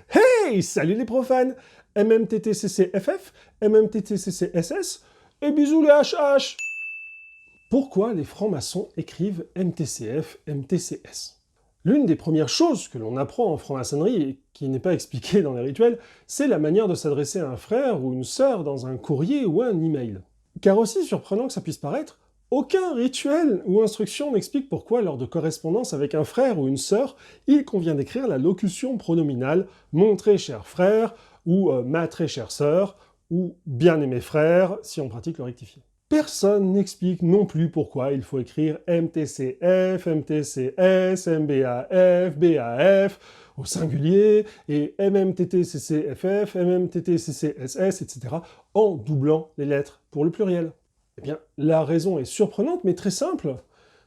Hey, salut les profanes! MMTTCCFF, MMTTCCSS, et bisous les HH! Pourquoi les francs-maçons écrivent MTCF, MTCS? L'une des premières choses que l'on apprend en franc-maçonnerie, et qui n'est pas expliquée dans les rituels, c'est la manière de s'adresser à un frère ou une sœur dans un courrier ou un email. Car aussi surprenant que ça puisse paraître, aucun rituel ou instruction n'explique pourquoi, lors de correspondance avec un frère ou une sœur, il convient d'écrire la locution pronominale « mon très cher frère » ou « ma très chère sœur » ou « bien-aimé frère » si on pratique le rectifié. Personne n'explique non plus pourquoi il faut écrire MTCF, MTCS, MBAF, BAF au singulier et MMTTCCFF, MMTTCCSS, etc. en doublant les lettres pour le pluriel. Eh bien, la raison est surprenante, mais très simple.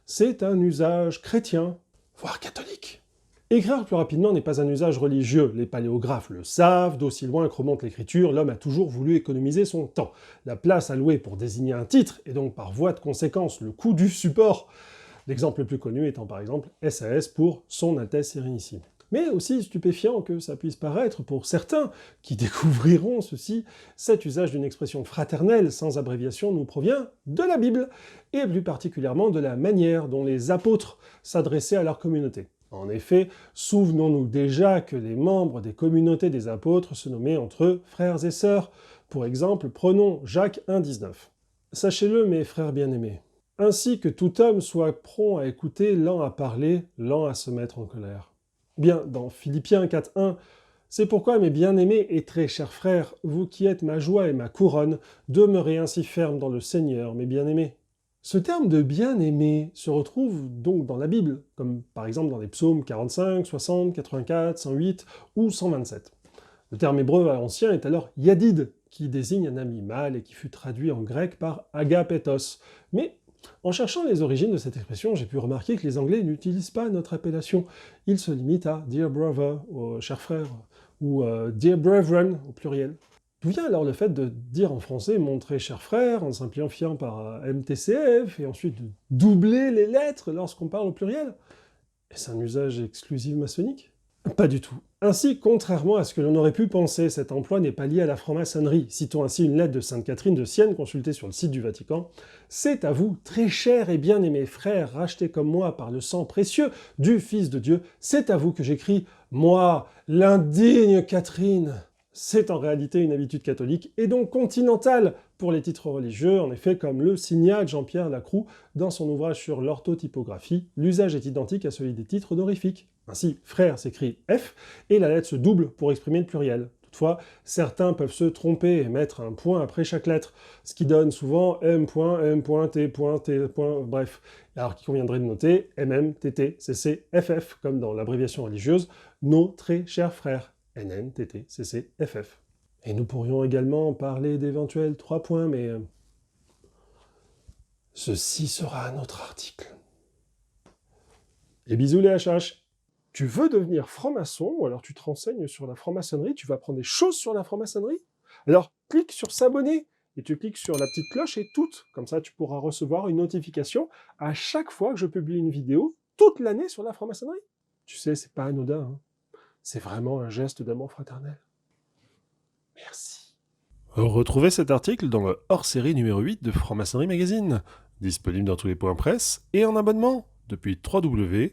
C'est un usage chrétien, voire catholique. Écrire plus rapidement n'est pas un usage religieux. Les paléographes le savent, d'aussi loin que remonte l'écriture, l'homme a toujours voulu économiser son temps. La place allouée pour désigner un titre, et donc par voie de conséquence le coût du support, l'exemple le plus connu étant par exemple SAS pour Son Altesse Sérénissime. Mais aussi stupéfiant que ça puisse paraître pour certains qui découvriront ceci, cet usage d'une expression fraternelle sans abréviation nous provient de la Bible, et plus particulièrement de la manière dont les apôtres s'adressaient à leur communauté. En effet, souvenons-nous déjà que les membres des communautés des apôtres se nommaient entre eux frères et sœurs. Pour exemple, prenons Jacques 1,19. « Sachez-le, mes frères bien-aimés, ainsi que tout homme soit prompt à écouter, lent à parler, lent à se mettre en colère. » Bien, dans Philippiens 4,1, « C'est pourquoi, mes bien-aimés et très chers frères, vous qui êtes ma joie et ma couronne, demeurez ainsi fermes dans le Seigneur, mes bien-aimés. » Ce terme de « bien-aimé » se retrouve donc dans la Bible, comme par exemple dans les psaumes 45, 60, 84, 108 ou 127. Le terme hébreu ancien est alors « yadid », qui désigne un ami mâle et qui fut traduit en grec par « agapetos ». Mais en cherchant les origines de cette expression, j'ai pu remarquer que les Anglais n'utilisent pas notre appellation. Ils se limitent à « dear brother », cher frère, ou « dear brethren » au pluriel. D'où vient alors le fait de dire en français « mon très cher frère » en simplifiant par MTCF et ensuite de doubler les lettres lorsqu'on parle au pluriel? Est-ce un usage exclusif maçonnique? Pas du tout. Ainsi, contrairement à ce que l'on aurait pu penser, cet emploi n'est pas lié à la franc-maçonnerie. Citons ainsi une lettre de Sainte Catherine de Sienne consultée sur le site du Vatican. « C'est à vous, très chers et bien-aimés frères, rachetés comme moi par le sang précieux du Fils de Dieu, c'est à vous que j'écris, moi, l'indigne Catherine !» C'est en réalité une habitude catholique, et donc continentale pour les titres religieux, en effet, comme le signale Jean-Pierre Lacroux dans son ouvrage sur l'orthotypographie, l'usage est identique à celui des titres honorifiques. Ainsi, frère s'écrit F, et la lettre se double pour exprimer le pluriel. Toutefois, certains peuvent se tromper et mettre un point après chaque lettre, ce qui donne souvent M.M.T.T. Bref, alors qu'il conviendrait de noter MMTTCCFF, comme dans l'abréviation religieuse, nos très chers frères. NNTTCCFF. Et nous pourrions également parler d'éventuels 3 points, mais ceci sera un autre article. Et bisous les HH. Tu veux devenir franc-maçon, ou alors tu te renseignes sur la franc-maçonnerie, tu vas apprendre des choses sur la franc-maçonnerie? Alors clique sur s'abonner, et tu cliques sur la petite cloche et toutes, comme ça tu pourras recevoir une notification à chaque fois que je publie une vidéo, toute l'année sur la franc-maçonnerie. Tu sais, c'est pas anodin, hein. C'est vraiment un geste d'amour fraternel. Merci. Retrouvez cet article dans le hors-série numéro 8 de Franc-Maçonnerie Magazine, disponible dans tous les points presse et en abonnement depuis www.fm-mag.fr.